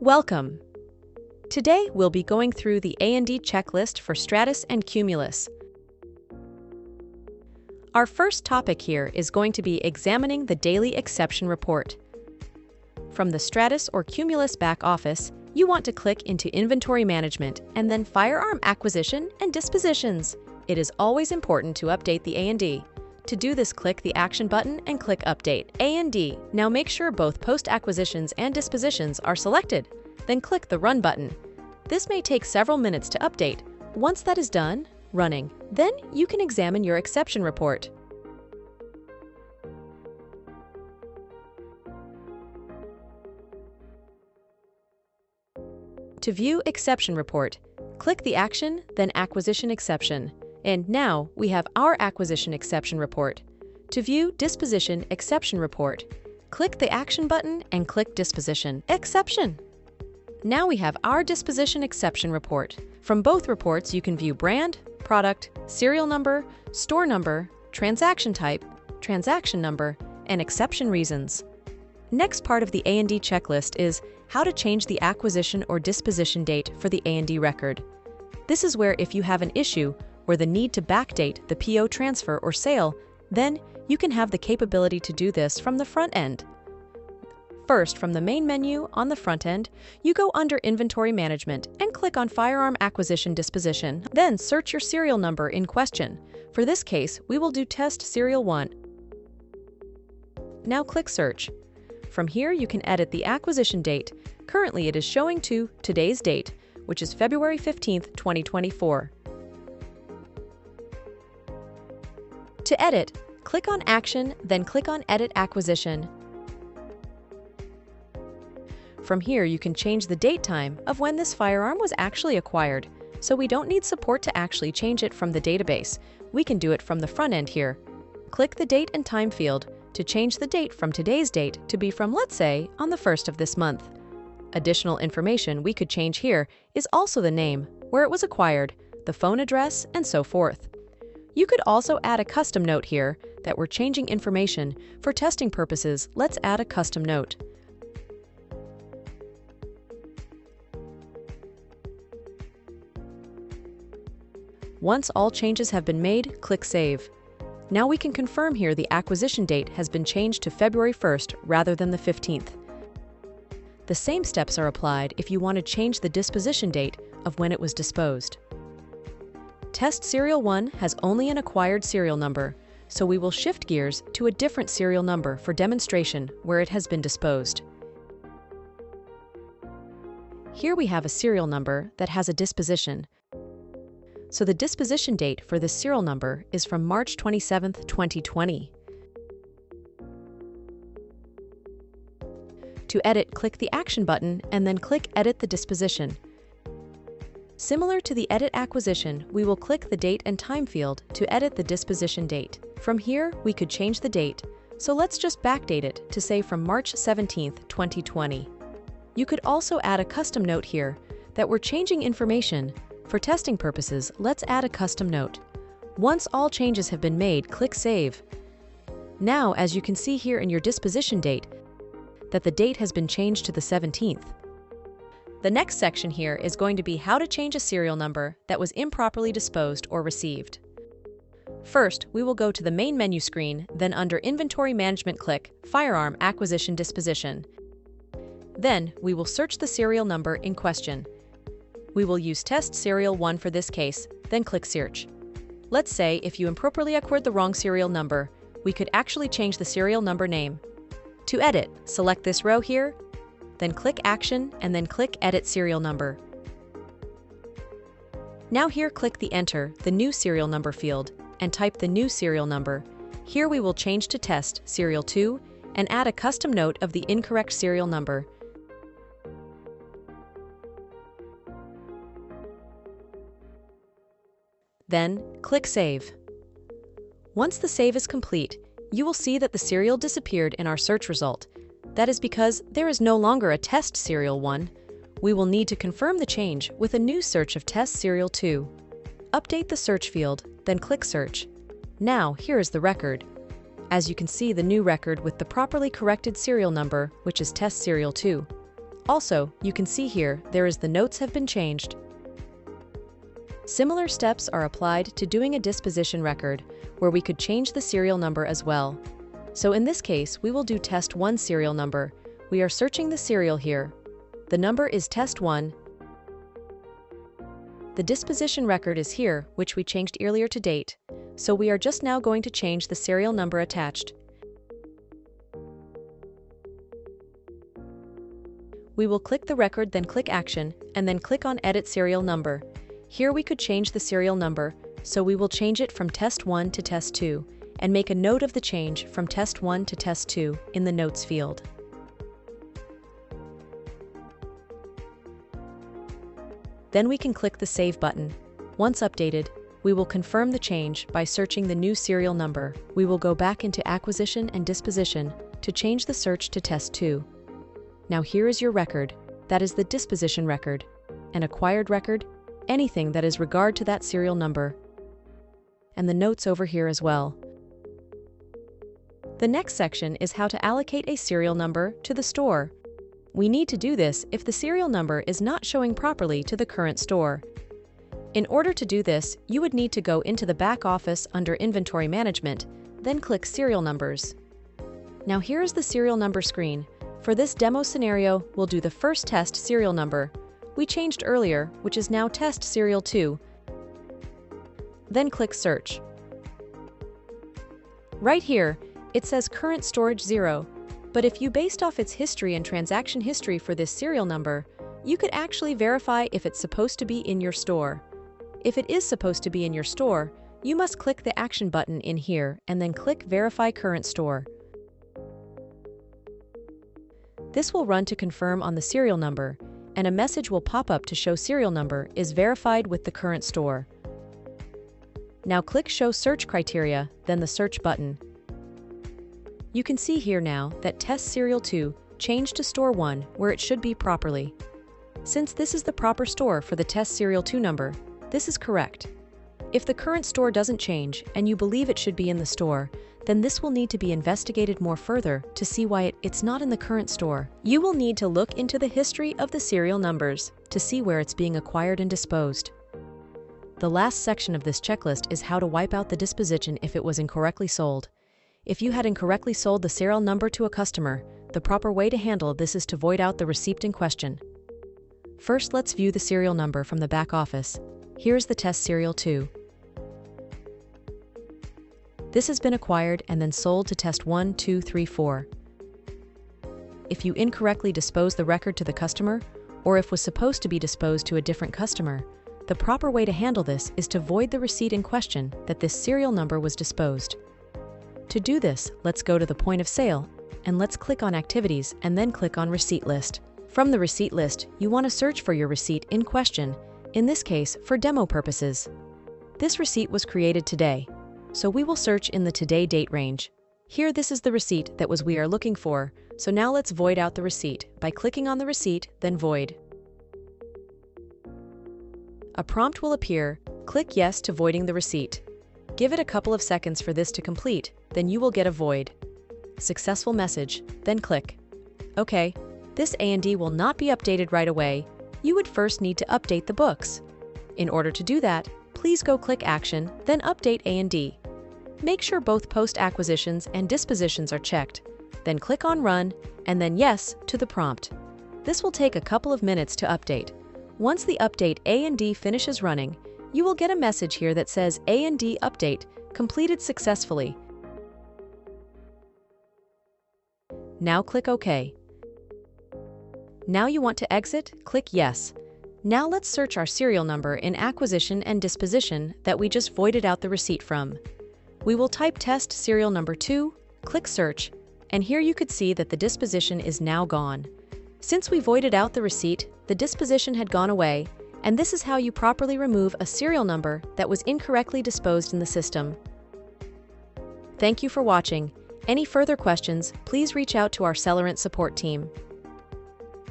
Welcome! Today we'll be going through the A&D checklist for Stratus and Cumulus. Our first topic here is going to be examining the daily exception report. From the Stratus or Cumulus back office, you want to click into Inventory Management and then Firearm Acquisition and Dispositions. It is always important to update the A&D. To do this, click the Action button and click Update A&D. Now make sure both Post-Acquisitions and Dispositions are selected. Then click the Run button. This may take several minutes to update. Once that is done, running, then you can examine your exception report. To view Exception Report, click the Action, then Acquisition Exception. And now we have our Acquisition Exception Report. To view Disposition Exception Report, click the Action button and click Disposition Exception. Now we have our Disposition Exception Report. From both reports, you can view brand, product, serial number, store number, transaction type, transaction number, and exception reasons. Next part of the A&D checklist is how to change the acquisition or disposition date for the A&D record. This is where if you have an issue or the need to backdate the PO transfer or sale, then you can have the capability to do this from the front end. First, from the main menu on the front end, you go under Inventory Management and click on Firearm Acquisition Disposition. Then search your serial number in question. For this case, we will do Test Serial 1. Now click Search. From here, you can edit the acquisition date. Currently, it is showing to today's date, which is February 15th, 2024. To edit, click on Action, then click on Edit Acquisition. From here, you can change the date time of when this firearm was actually acquired, so we don't need support to actually change it from the database. We can do it from the front end here. Click the Date and Time field to change the date from today's date to be from, let's say, on the 1st of this month. Additional information we could change here is also the name, where it was acquired, the phone address, and so forth. You could also add a custom note here that we're changing information. For testing purposes, let's add a custom note. Once all changes have been made, click Save. Now we can confirm here the acquisition date has been changed to February 1st rather than the 15th. The same steps are applied if you want to change the disposition date of when it was disposed. Test Serial 1 has only an acquired serial number, so we will shift gears to a different serial number for demonstration where it has been disposed. Here we have a serial number that has a disposition. So the disposition date for this serial number is from March 27th, 2020. To edit, click the Action button and then click Edit the Disposition. Similar to the Edit Acquisition, we will click the Date and Time field to edit the disposition date. From here, we could change the date, so let's just backdate it to say from March 17th, 2020. You could also add a custom note here that we're changing information. For testing purposes, let's add a custom note. Once all changes have been made, click Save. Now, as you can see here in your disposition date, that the date has been changed to the 17th. The next section here is going to be how to change a serial number that was improperly disposed or received. First, we will go to the main menu screen, then under Inventory Management click Firearm Acquisition Disposition. Then, we will search the serial number in question. We will use Test Serial 1 for this case, then click Search. Let's say if you improperly acquired the wrong serial number, we could actually change the serial number name. To edit, select this row here, then click Action and then click Edit Serial Number. Now here click the Enter the new serial number field and type the new serial number. Here we will change to Test Serial 2 and add a custom note of the incorrect serial number. Then, click Save. Once the save is complete, you will see that the serial disappeared in our search result. That is because there is no longer a Test Serial 1. We will need to confirm the change with a new search of Test Serial 2. Update the search field, then click Search. Now, here is the record. As you can see, the new record with the properly corrected serial number, which is Test Serial 2. Also, you can see here, there is the notes have been changed. Similar steps are applied to doing a disposition record, where we could change the serial number as well. So in this case, we will do test 1 serial number. We are searching the serial here. The number is test 1. The disposition record is here, which we changed earlier to date. So we are just now going to change the serial number attached. We will click the record, then click Action, and then click on Edit Serial Number. Here we could change the serial number, so we will change it from Test 1 to Test 2, and make a note of the change from Test 1 to Test 2 in the Notes field. Then we can click the Save button. Once updated, we will confirm the change by searching the new serial number. We will go back into Acquisition and Disposition to change the search to Test 2. Now here is your record. That is the disposition record. An acquired record, anything that is regard to that serial number. And the notes over here as well. The next section is how to allocate a serial number to the store. We need to do this if the serial number is not showing properly to the current store. In order to do this, you would need to go into the back office under Inventory Management, then click Serial Numbers. Now here is the serial number screen. For this demo scenario, we'll do the first test serial number we changed earlier, which is now test serial 2. Then click Search. Right here, it says current storage 0, but if you based off its history and transaction history for this serial number, you could actually verify if it's supposed to be in your store. If it is supposed to be in your store, you must click the Action button in here and then click Verify Current Store. This will run to confirm on the serial number, and a message will pop up to show serial number is verified with the current store. Now click Show Search Criteria, then the Search button. You can see here now that Test Serial 2 changed to Store 1 where it should be properly. Since this is the proper store for the Test Serial 2 number, this is correct. If the current store doesn't change and you believe it should be in the store, then this will need to be investigated more further to see why it's not in the current store. You will need to look into the history of the serial numbers to see where it's being acquired and disposed. The last section of this checklist is how to wipe out the disposition if it was incorrectly sold. If you had incorrectly sold the serial number to a customer, the proper way to handle this is to void out the receipt in question. First, let's view the serial number from the back office. Here's the test serial 2. This has been acquired and then sold to test 1, 2, 3, 4. If you incorrectly dispose the record to the customer, or if was supposed to be disposed to a different customer, the proper way to handle this is to void the receipt in question that this serial number was disposed. To do this, let's go to the point of sale, and let's click on Activities and then click on Receipt List. From the receipt list, you want to search for your receipt in question, in this case for demo purposes. This receipt was created today, so we will search in the today date range. Here this is the receipt that we are looking for, so now let's void out the receipt by clicking on the receipt, then void. A prompt will appear. Click Yes to voiding the receipt. Give it a couple of seconds for this to complete, then you will get a void. Successful message, then click OK. This A&D will not be updated right away. You would first need to update the books. In order to do that, please go click Action, then Update A&D. Make sure both post-acquisitions and dispositions are checked, then click on Run, and then Yes to the prompt. This will take a couple of minutes to update. Once the update A&D finishes running, you will get a message here that says A&D Update completed successfully. Now click OK. Now you want to exit, click Yes. Now let's search our serial number in Acquisition and Disposition that we just voided out the receipt from. We will type Test Serial Number 2, click Search, and here you could see that the disposition is now gone. Since we voided out the receipt, the disposition had gone away, and this is how you properly remove a serial number that was incorrectly disposed in the system. Thank you for watching. Any further questions, please reach out to our Celerant support team.